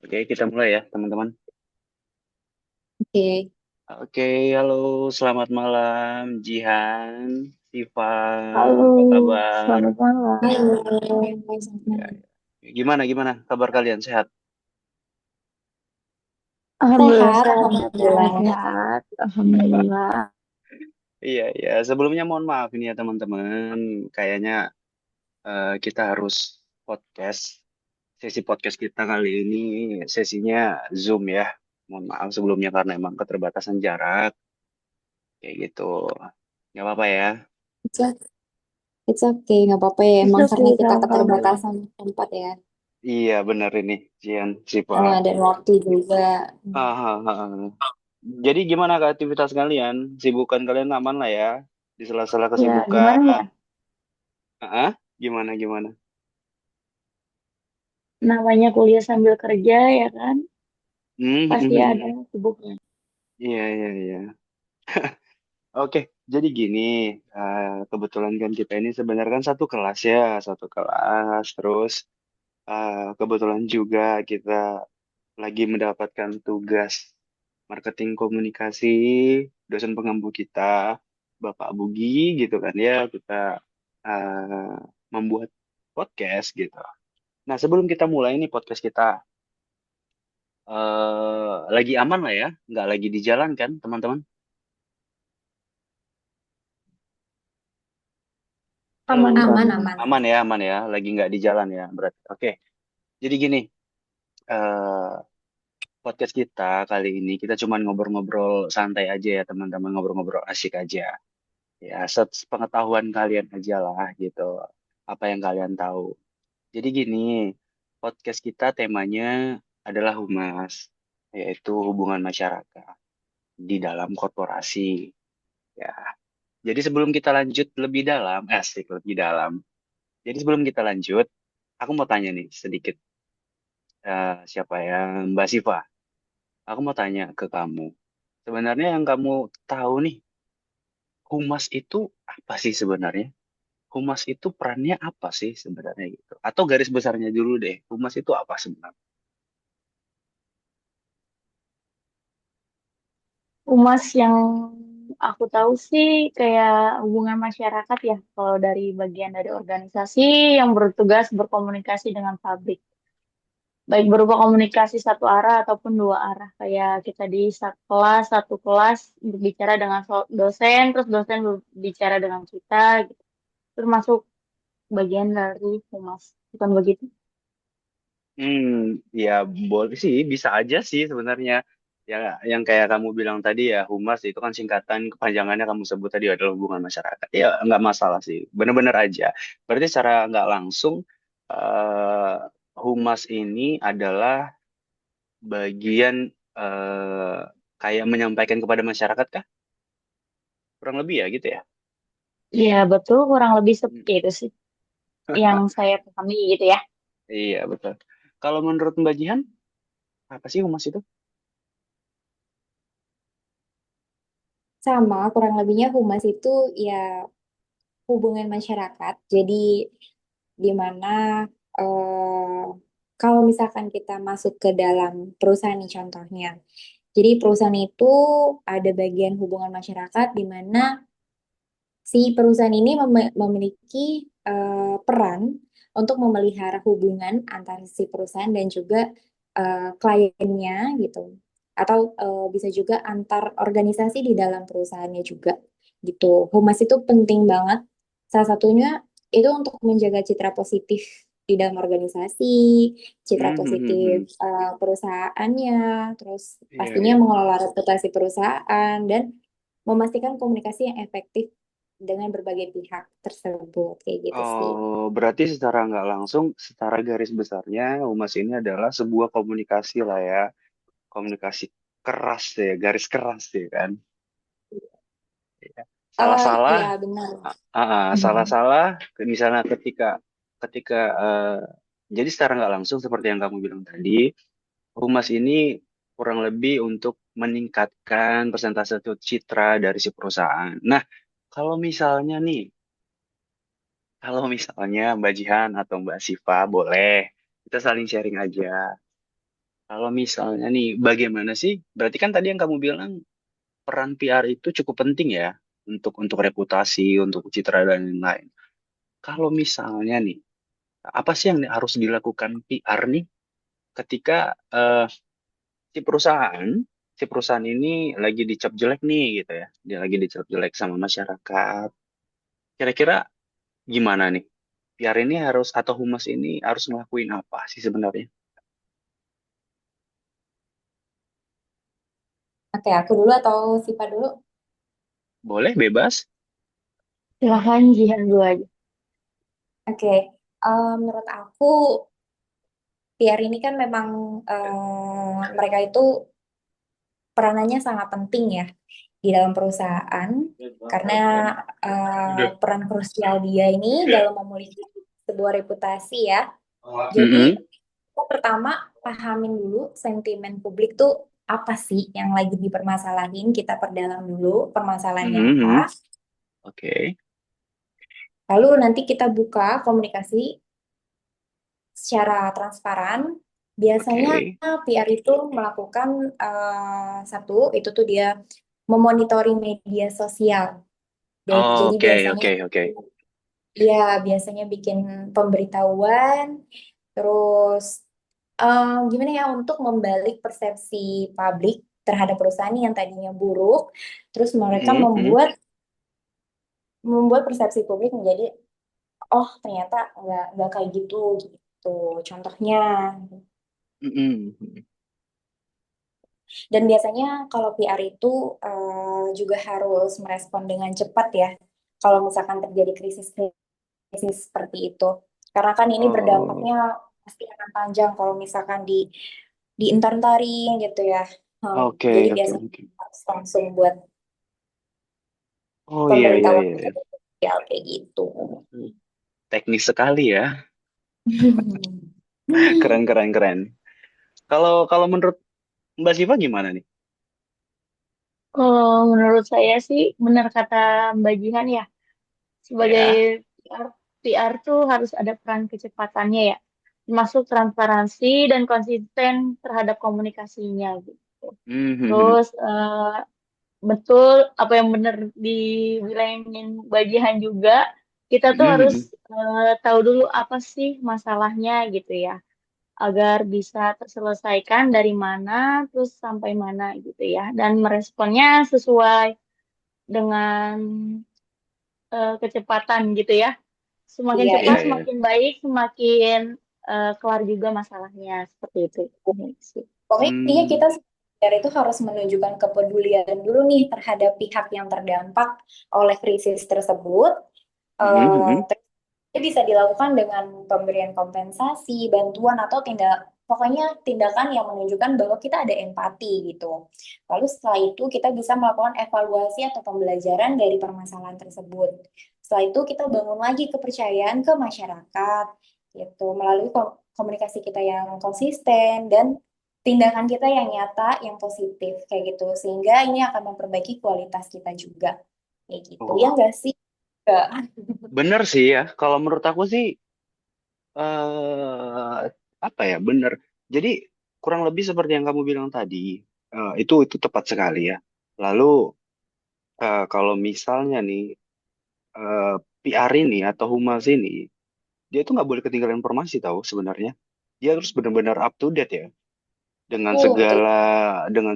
Oke, kita mulai ya, teman-teman. Oke. Oke, halo, selamat malam, Jihan, Siva, Halo, apa kabar? selamat malam. Halo, selamat Ya, malam. ya. Gimana kabar kalian? Sehat? Alhamdulillah Sehat, sehat ya, alhamdulillah. sehat. Alhamdulillah. Iya, iya. Sebelumnya mohon maaf ini ya, teman-teman. Kayaknya kita harus podcast. Sesi podcast kita kali ini sesinya Zoom ya. Mohon maaf sebelumnya karena emang keterbatasan jarak, kayak gitu. Nggak apa-apa ya. It's, o- it's okay, nggak apa-apa ya. It's Emang karena okay, kita kamu. keterbatasan tempat ya, Iya, benar ini, Jihan, Siva. dan waktu juga. Ah, ah, ah, ah. Jadi gimana ke aktivitas kalian? Sibukan kalian aman lah ya di sela-sela Ya, gimana kesibukan. ya? Gimana? Namanya kuliah sambil kerja ya kan? Pasti ada Hmm, sibuknya. iya. Oke, jadi gini, kebetulan kan kita ini sebenarnya kan satu kelas ya, satu kelas. Terus kebetulan juga kita lagi mendapatkan tugas marketing komunikasi, dosen pengampu kita, Bapak Bugi gitu kan ya, kita uh, membuat podcast gitu. Nah, sebelum kita mulai nih podcast kita, lagi aman lah ya, nggak lagi di jalan kan, teman-teman? Halo, Aman kok, Aman, aman. aman. aman ya, lagi nggak di jalan ya, berarti. Oke, jadi gini, eh podcast kita kali ini kita cuman ngobrol-ngobrol santai aja ya, teman-teman, ngobrol-ngobrol asik aja. Ya, sepengetahuan kalian aja lah gitu, apa yang kalian tahu. Jadi gini, podcast kita temanya adalah humas, yaitu hubungan masyarakat di dalam korporasi. Ya, jadi sebelum kita lanjut lebih dalam, asik lebih dalam. Jadi sebelum kita lanjut, aku mau tanya nih sedikit, siapa ya, Mbak Siva. Aku mau tanya ke kamu. Sebenarnya yang kamu tahu nih, humas itu apa sih sebenarnya? Humas itu perannya apa sih sebenarnya gitu? Atau garis besarnya dulu deh, humas itu apa sebenarnya? Humas yang aku tahu sih kayak hubungan masyarakat ya, kalau dari bagian dari organisasi yang bertugas berkomunikasi dengan publik. Baik berupa komunikasi satu arah ataupun dua arah. Kayak kita di kelas, satu kelas berbicara dengan dosen, terus dosen berbicara dengan kita, gitu. Termasuk bagian dari humas. Bukan begitu? Ya boleh sih, bisa aja sih sebenarnya. Ya, yang kayak kamu bilang tadi ya, humas itu kan singkatan kepanjangannya kamu sebut tadi adalah hubungan masyarakat. Ya, nggak masalah sih, bener-bener aja. Berarti secara nggak langsung, humas ini adalah bagian eh, kayak menyampaikan kepada masyarakat kah? Kurang lebih ya gitu ya. Iya, betul. Kurang lebih Hmm. seperti itu sih. Yang saya pahami gitu ya. Iya betul. Kalau menurut Mbak Jihan, apa sih humas itu? Sama, kurang lebihnya humas itu ya hubungan masyarakat. Jadi di mana eh, kalau misalkan kita masuk ke dalam perusahaan nih contohnya. Jadi perusahaan itu ada bagian hubungan masyarakat di mana si perusahaan ini memiliki peran untuk memelihara hubungan antara si perusahaan dan juga kliennya gitu. Atau bisa juga antar organisasi di dalam perusahaannya juga gitu. Humas itu penting banget. Salah satunya itu untuk menjaga citra positif di dalam organisasi, citra positif Hmm. perusahaannya, terus pastinya Iya. mengelola reputasi perusahaan dan memastikan komunikasi yang efektif dengan berbagai pihak tersebut kayak gitu sih. Oh, berarti secara nggak langsung, secara garis besarnya, humas ini adalah sebuah komunikasi lah ya, komunikasi keras ya, garis keras ya kan. Iya. Salah-salah, Iya benar. Mhm. salah-salah, misalnya ketika jadi secara nggak langsung seperti yang kamu bilang tadi, humas ini kurang lebih untuk meningkatkan persentase citra dari si perusahaan. Nah, kalau misalnya nih, kalau misalnya Mbak Jihan atau Mbak Siva boleh, kita saling sharing aja. Kalau misalnya nih, bagaimana sih? Berarti kan tadi yang kamu bilang peran PR itu cukup penting ya untuk reputasi, untuk citra dan lain-lain. Kalau misalnya nih, apa sih yang harus dilakukan PR nih ketika eh, si perusahaan si perusahaan ini lagi dicap jelek nih gitu ya, dia lagi dicap jelek sama masyarakat. Kira-kira gimana nih? PR ini harus atau humas ini harus ngelakuin apa sih sebenarnya? Oke, aku dulu atau Sipa dulu? Boleh bebas? Silahkan Jihan dulu aja. Oke, menurut aku PR ini kan memang mereka itu peranannya sangat penting ya di dalam perusahaan karena peran krusial dia ini dalam memulihkan sebuah reputasi ya. Jadi Mm-mm. kita pertama pahamin dulu sentimen publik tuh apa sih yang lagi dipermasalahin, kita perdalam dulu permasalahannya apa. Mhm. Oke, Lalu nanti kita buka komunikasi secara transparan. Biasanya oke. PR itu melakukan satu, itu tuh dia memonitoring media sosial. Jadi Oke, biasanya oke, oke. ya biasanya bikin pemberitahuan, terus gimana ya untuk membalik persepsi publik terhadap perusahaan yang tadinya buruk, terus mereka Mhm, mhm, membuat persepsi publik menjadi oh ternyata nggak kayak gitu gitu. Contohnya. mhm. Dan biasanya kalau PR itu juga harus merespon dengan cepat ya. Kalau misalkan terjadi krisis seperti itu. Karena kan ini Oh, berdampaknya pasti akan panjang kalau misalkan diintar-intarin gitu ya. oke, Jadi oke, biasanya oke. harus langsung buat Oh iya, iya, pemberitahuan iya, ke iya. sosial kayak gitu. Teknis sekali ya. Keren, keren, keren. Kalau kalau menurut Mbak Siva gimana nih? Kalau menurut saya sih benar kata Mbak Jihan ya, sebagai Ya. PR, PR tuh harus ada peran kecepatannya ya, termasuk transparansi dan konsisten terhadap komunikasinya gitu. Mhm, Terus betul apa yang benar dibilangin Mbak Jihan juga, kita tuh mhm, harus mhm. tahu dulu apa sih masalahnya gitu ya, agar bisa terselesaikan dari mana terus sampai mana gitu ya, dan meresponnya sesuai dengan kecepatan gitu ya. Semakin Iya, Iya, cepat, iya. semakin baik, semakin kelar juga masalahnya seperti itu. Ini sih. pokoknya intinya Hmm, kita sebenarnya itu harus menunjukkan kepedulian dulu nih terhadap pihak yang terdampak oleh krisis tersebut. mhm, mhm. Itu bisa dilakukan dengan pemberian kompensasi, bantuan, atau pokoknya tindakan yang menunjukkan bahwa kita ada empati gitu. Lalu setelah itu kita bisa melakukan evaluasi atau pembelajaran dari permasalahan tersebut. Setelah itu kita bangun lagi kepercayaan ke masyarakat gitu melalui komunikasi kita yang konsisten dan tindakan kita yang nyata, yang positif kayak gitu. Sehingga ini akan memperbaiki kualitas kita juga kayak gitu. Ya Oh, enggak sih? Enggak. bener sih ya. Kalau menurut aku sih eh apa ya bener. Jadi kurang lebih seperti yang kamu bilang tadi, itu tepat sekali ya. Lalu kalau misalnya nih PR ini atau humas ini, dia tuh nggak boleh ketinggalan informasi tahu sebenarnya. Dia harus benar-benar up to date ya dengan Betul.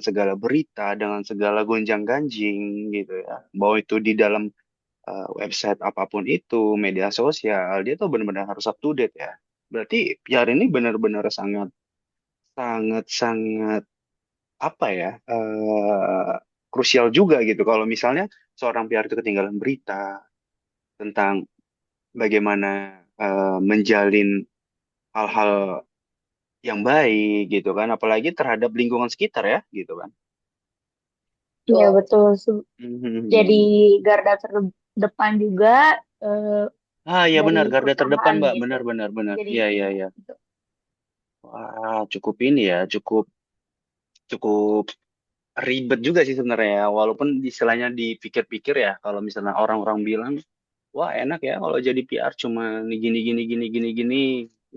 segala berita, dengan segala gonjang-ganjing gitu ya. Bahwa itu di dalam website apapun itu, media sosial, dia tuh benar-benar harus up to date ya. Berarti PR ini benar-benar sangat sangat sangat apa ya krusial juga gitu kalau misalnya seorang PR itu ketinggalan berita tentang bagaimana menjalin hal-hal yang baik gitu kan, apalagi terhadap lingkungan sekitar ya gitu kan. Iya Betul. betul. Jadi Mhm. garda terdepan juga eh, Ah ya dari benar, garda terdepan perusahaan Mbak, gitu. benar benar benar. Jadi Iya iya iya. gitu. Wah cukup ini ya, cukup cukup ribet juga sih sebenarnya ya. Walaupun istilahnya dipikir-pikir ya, kalau misalnya orang-orang bilang, wah enak ya kalau jadi PR cuma gini gini gini gini gini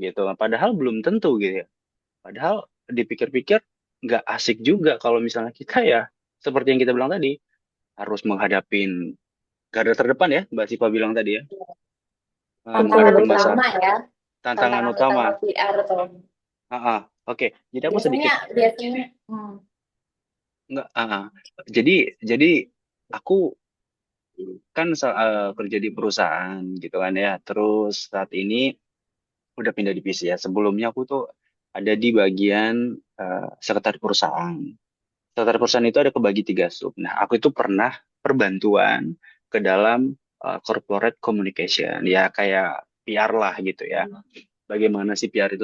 gitu. Padahal belum tentu gitu ya. Padahal dipikir-pikir nggak asik juga kalau misalnya kita ya seperti yang kita bilang tadi harus menghadapin garda terdepan ya, Mbak Sipa bilang tadi ya, Tantangan menghadapi utama ya, tantangan tantangan utama. utama PR tuh. Ah, ah. Oke, jadi aku Biasanya, sedikit biasanya, nggak. Jadi aku kan kerja di perusahaan gitu kan ya. Terus saat ini udah pindah divisi ya. Sebelumnya aku tuh ada di bagian sekretaris perusahaan. Sekretaris perusahaan itu ada kebagi tiga sub. Nah, aku itu pernah perbantuan ke dalam corporate communication, ya kayak PR lah gitu ya. Bagaimana sih PR itu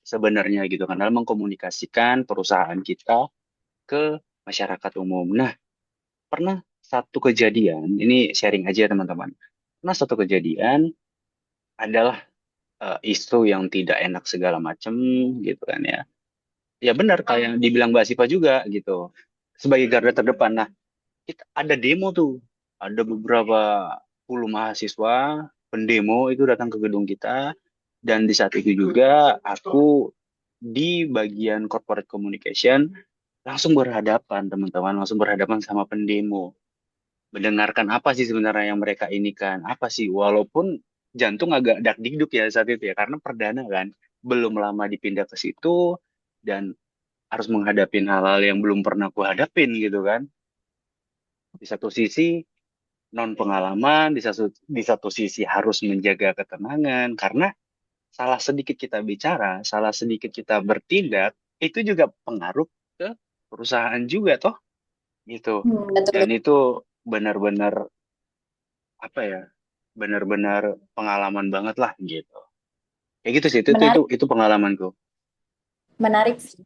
sebenarnya gitu kan dalam mengkomunikasikan perusahaan kita ke masyarakat umum. Nah, pernah satu kejadian, ini sharing aja ya teman-teman. Pernah satu kejadian adalah isu yang tidak enak segala macam gitu kan ya. Ya benar kayak yang dibilang Mbak Sipa juga gitu. Sebagai garda terdepan. Nah, kita ada demo tuh. Ada beberapa puluh mahasiswa pendemo itu datang ke gedung kita dan di saat itu juga aku di bagian corporate communication langsung berhadapan teman-teman, langsung berhadapan sama pendemo. Mendengarkan apa sih sebenarnya yang mereka ini kan, apa sih walaupun jantung agak dak dikduk ya saat itu ya karena perdana kan belum lama dipindah ke situ dan harus menghadapin hal-hal yang belum pernah aku hadapin gitu kan. Di satu sisi non pengalaman, di satu sisi harus menjaga ketenangan karena salah sedikit kita bicara, salah sedikit kita bertindak itu juga pengaruh ke perusahaan juga toh gitu. Dan betul-betul. itu benar-benar apa ya? Benar-benar pengalaman banget lah gitu. Kayak gitu sih Menarik, itu pengalamanku. menarik sih.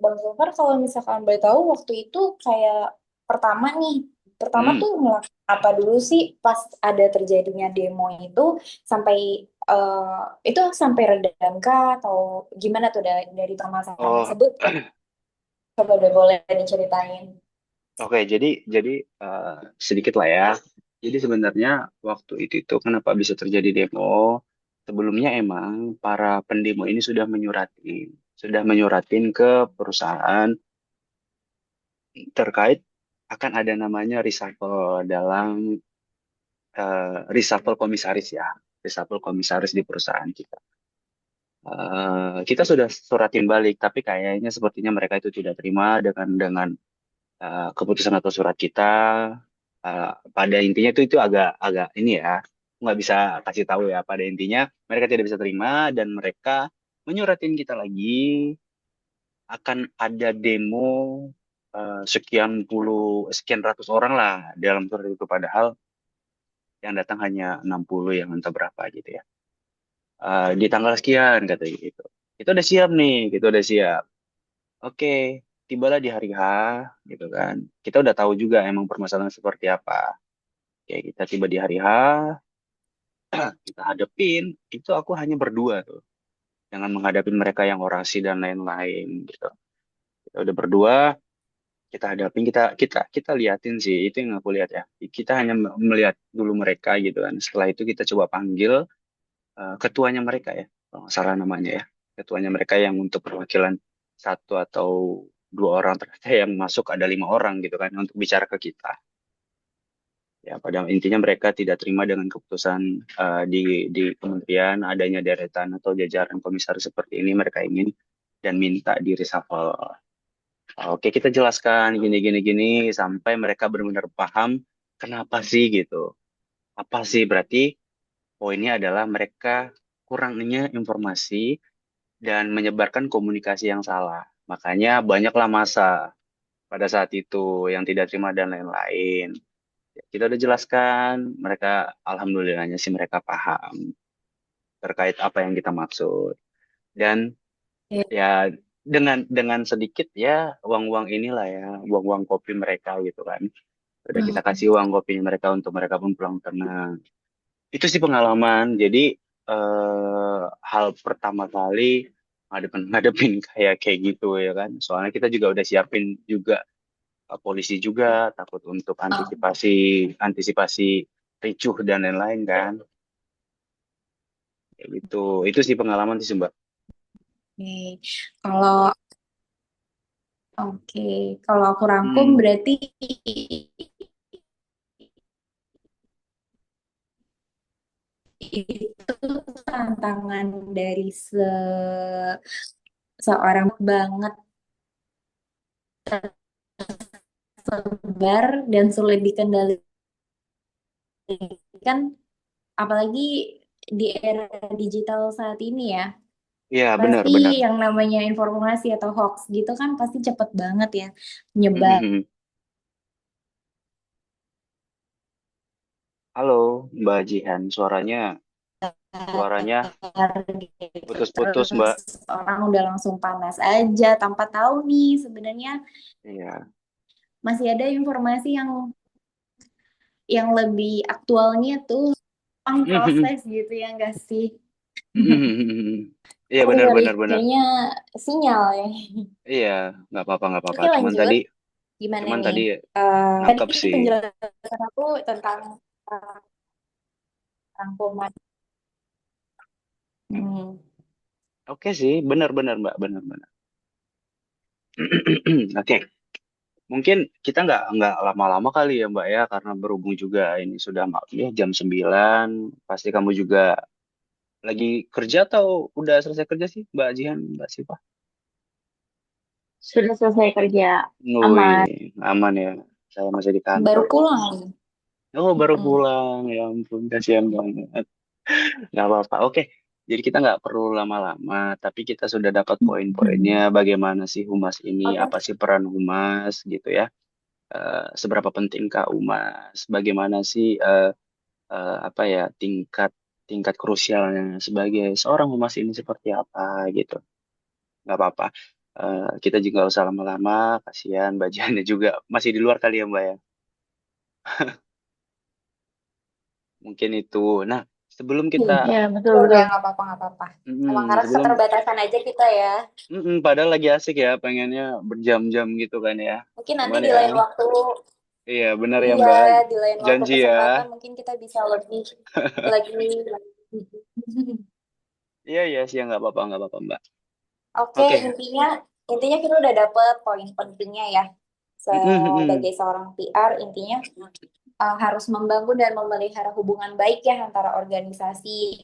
Bang Zulfar, kalau misalkan boleh tahu waktu itu kayak pertama nih, pertama Hmm. tuh ngelakuin apa dulu sih pas ada terjadinya demo itu sampai itu sampai redam kah atau gimana tuh dari permasalahan Oh, tersebut? Coba deh boleh diceritain. oke, jadi eh, sedikit lah ya. Jadi sebenarnya waktu itu kenapa bisa terjadi demo? Sebelumnya emang para pendemo ini sudah menyuratin ke perusahaan terkait akan ada namanya reshuffle dalam reshuffle komisaris ya, reshuffle komisaris di perusahaan kita. Kita sudah suratin balik, tapi kayaknya sepertinya mereka itu tidak terima dengan keputusan atau surat kita. Pada intinya itu agak agak ini ya, nggak bisa kasih tahu ya. Pada intinya mereka tidak bisa terima dan mereka menyuratin kita lagi akan ada demo sekian ratus orang lah dalam surat itu. Padahal yang datang hanya 60 yang entah berapa gitu ya. Di tanggal sekian kata gitu. Kita udah siap nih, kita udah siap. Oke, tibalah di hari H gitu kan. Kita udah tahu juga emang permasalahan seperti apa. Kayak kita tiba di hari H, kita hadepin, itu aku hanya berdua tuh. Jangan menghadapin mereka yang orasi dan lain-lain gitu. Kita udah berdua, kita hadapin, kita liatin sih, itu yang aku lihat ya. Kita hanya melihat dulu mereka gitu kan. Setelah itu kita coba panggil ketuanya mereka ya, kalau nggak salah namanya ya. Ketuanya mereka yang untuk perwakilan satu atau dua orang, ternyata yang masuk ada 5 orang gitu kan untuk bicara ke kita. Ya, pada intinya mereka tidak terima dengan keputusan di kementerian adanya deretan atau jajaran komisaris seperti ini. Mereka ingin dan minta di reshuffle. Oke, kita jelaskan gini gini gini sampai mereka benar-benar paham kenapa sih gitu. Apa sih berarti poinnya adalah mereka kurangnya informasi dan menyebarkan komunikasi yang salah. Makanya banyaklah masa pada saat itu yang tidak terima dan lain-lain. Kita udah jelaskan, mereka alhamdulillahnya sih mereka paham terkait apa yang kita maksud. Dan ya dengan sedikit ya uang-uang inilah ya, uang-uang kopi mereka gitu kan. Udah kita kasih uang kopi mereka untuk mereka pun pulang tenang. Itu sih pengalaman. Jadi hal pertama kali ngadepin kayak kayak gitu ya kan. Soalnya kita juga udah siapin juga polisi juga takut untuk antisipasi antisipasi ricuh dan lain-lain kan. Kayak gitu. Itu sih pengalaman sih Mbak. Kalau oke, kalau aku rangkum Hmm, berarti itu tantangan dari seorang banget tersebar dan sulit dikendalikan, apalagi di era digital saat ini ya. ya Pasti benar-benar. yang namanya informasi atau hoax gitu kan pasti cepet banget ya nyebar Halo, Mbak Jihan, suaranya gitu. putus-putus, Terus Mbak. orang udah langsung panas aja tanpa tahu nih sebenarnya Iya. masih ada informasi yang lebih aktualnya tuh tentang proses gitu ya enggak sih? Iya Aku dengar benar-benar benar. kayaknya sinyal ya. Iya, nggak apa-apa. Oke Cuman lanjut, gimana cuman nih? tadi Tadi nangkep sih. penjelasan aku tentang rangkuman. Hmm. Oke sih, benar-benar Mbak, benar-benar. Oke, mungkin kita nggak lama-lama kali ya Mbak ya, karena berhubung juga ini sudah ya, jam 9. Pasti kamu juga lagi kerja atau udah selesai kerja sih Mbak Jihan, Mbak Siva? Sudah selesai kerja, aman. Wih, aman ya. Saya masih di Baru kantor. pulang. Oh, baru Mm-mm. pulang. Ya ampun, kasihan banget. Nggak apa-apa. Oke, jadi kita nggak perlu lama-lama, tapi kita sudah dapat poin-poinnya Mm-mm. bagaimana sih humas ini, apa Oke. sih peran humas gitu ya. Seberapa pentingkah humas, bagaimana sih apa ya tingkat tingkat krusialnya sebagai seorang humas ini seperti apa gitu. Nggak apa-apa. Kita juga nggak usah lama-lama, kasihan bagiannya juga masih di luar kali ya Mbak ya. Mungkin itu. Nah, sebelum kita, Iya. Ya, betul, Udah, betul. nggak apa-apa, nggak apa-apa. Emang mm, karena sebelum, keterbatasan aja kita ya. padahal lagi asik ya, pengennya berjam-jam gitu kan ya. Mungkin nanti Cuman di ya, lain waktu, iya benar ya iya, Mbak. di lain waktu Janji ya. kesempatan mungkin kita bisa lebih lagi. Iya iya sih, nggak apa-apa Mbak. Oke, Oke. intinya intinya kita udah dapet poin pentingnya ya. Sebagai seorang PR, intinya harus membangun dan memelihara hubungan baik ya antara organisasi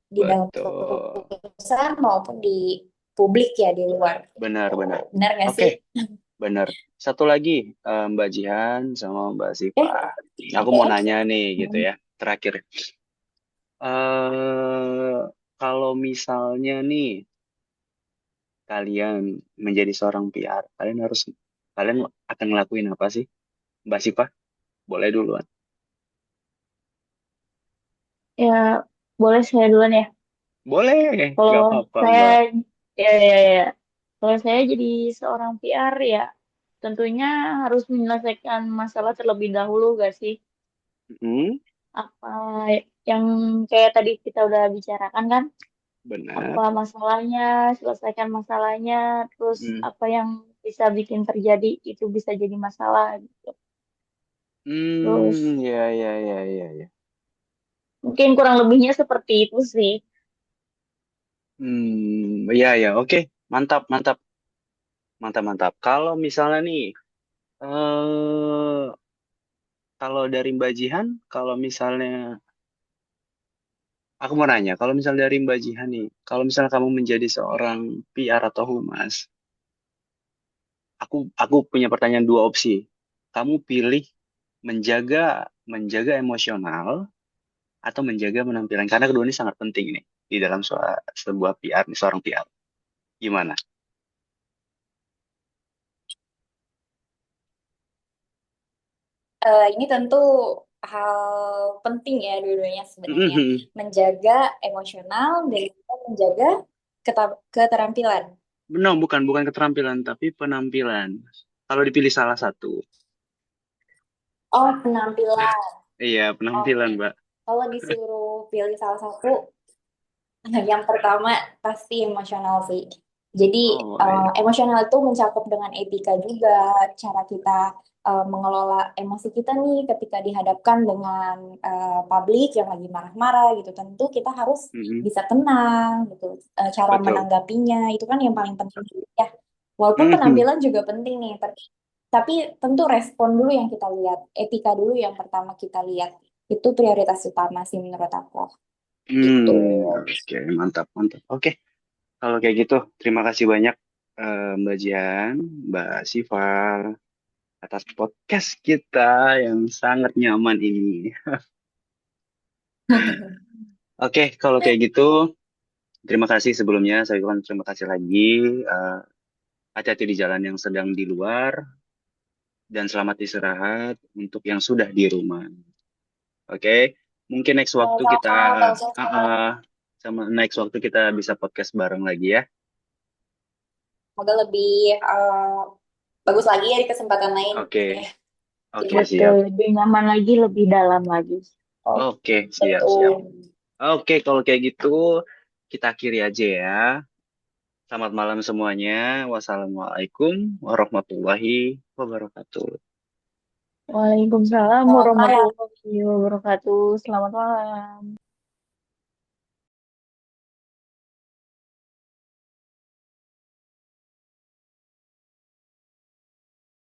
di dalam Betul. perusahaan maupun di publik ya di luar. Benar-benar. Benar nggak Oke, sih? benar. Satu lagi, Mbak Jihan sama Mbak Siva. Eh, Aku mau oke. nanya nih gitu ya. Terakhir. eh Kalau misalnya nih kalian menjadi seorang PR, kalian akan ngelakuin apa sih? Mbak Siva, boleh duluan. Ya, boleh saya duluan ya. Boleh, Kalau nggak apa-apa saya, Mbak. ya. Kalau saya jadi seorang PR ya, tentunya harus menyelesaikan masalah terlebih dahulu, gak sih? Hmm, Apa yang kayak tadi kita udah bicarakan kan? benar. Apa masalahnya, selesaikan masalahnya, terus Hmm, apa yang bisa bikin terjadi itu bisa jadi masalah gitu. Terus ya. mungkin kurang lebihnya seperti itu sih. Ya. Oke. Mantap, mantap, mantap. Kalau misalnya nih, eh kalau dari Mbak Jihan, kalau misalnya, aku mau nanya, kalau misalnya dari Mbak Jihan nih, kalau misalnya kamu menjadi seorang PR atau humas, aku punya pertanyaan dua opsi. Kamu pilih menjaga menjaga emosional atau menjaga penampilan, karena kedua ini sangat penting nih di dalam sebuah PR, nih, seorang PR. Gimana? Ini tentu hal penting ya dua-duanya sebenarnya. Menjaga emosional dan juga menjaga keterampilan. Benar, bukan keterampilan, tapi penampilan. Kalau dipilih salah satu. Oh, penampilan. Iya, Oke. penampilan, Mbak. Kalau disuruh pilih salah satu, yang pertama pasti emosional sih. Jadi Oh, iya. emosional itu mencakup dengan etika juga, cara kita mengelola emosi kita nih ketika dihadapkan dengan publik yang lagi marah-marah gitu. Tentu kita harus Mm-mm. bisa tenang gitu. Cara Betul. menanggapinya itu kan yang paling penting ya. Walaupun Mhm. penampilan juga penting nih, tapi tentu respon dulu yang kita lihat, etika dulu yang pertama kita lihat. Itu prioritas utama sih menurut aku. Gitu. Oke, mantap, mantap. Oke, kalau kayak gitu, terima kasih banyak Mbak Jian, Mbak Siva, atas podcast kita yang sangat nyaman ini. Oke, kalau kayak gitu, terima kasih sebelumnya. Saya ucapkan terima kasih lagi. Eh, Hati-hati di jalan yang sedang di luar, dan selamat istirahat untuk yang sudah di rumah. Oke, mungkin next waktu kita, Sama-sama, Bang uh, Sofyan. uh, sama next waktu kita bisa podcast bareng lagi ya. Semoga lebih eh, bagus lagi ya di kesempatan lain. Oke, oke, Gimana? Betul, siap. lebih nyaman lagi, lebih dalam lagi. Oh, Oke, siap, siap. Betul. Oke, kalau kayak gitu, kita akhiri aja ya. Selamat malam semuanya. Wassalamualaikum warahmatullahi wabarakatuh. Waalaikumsalam Selamat malam. warahmatullahi wabarakatuh. Selamat malam.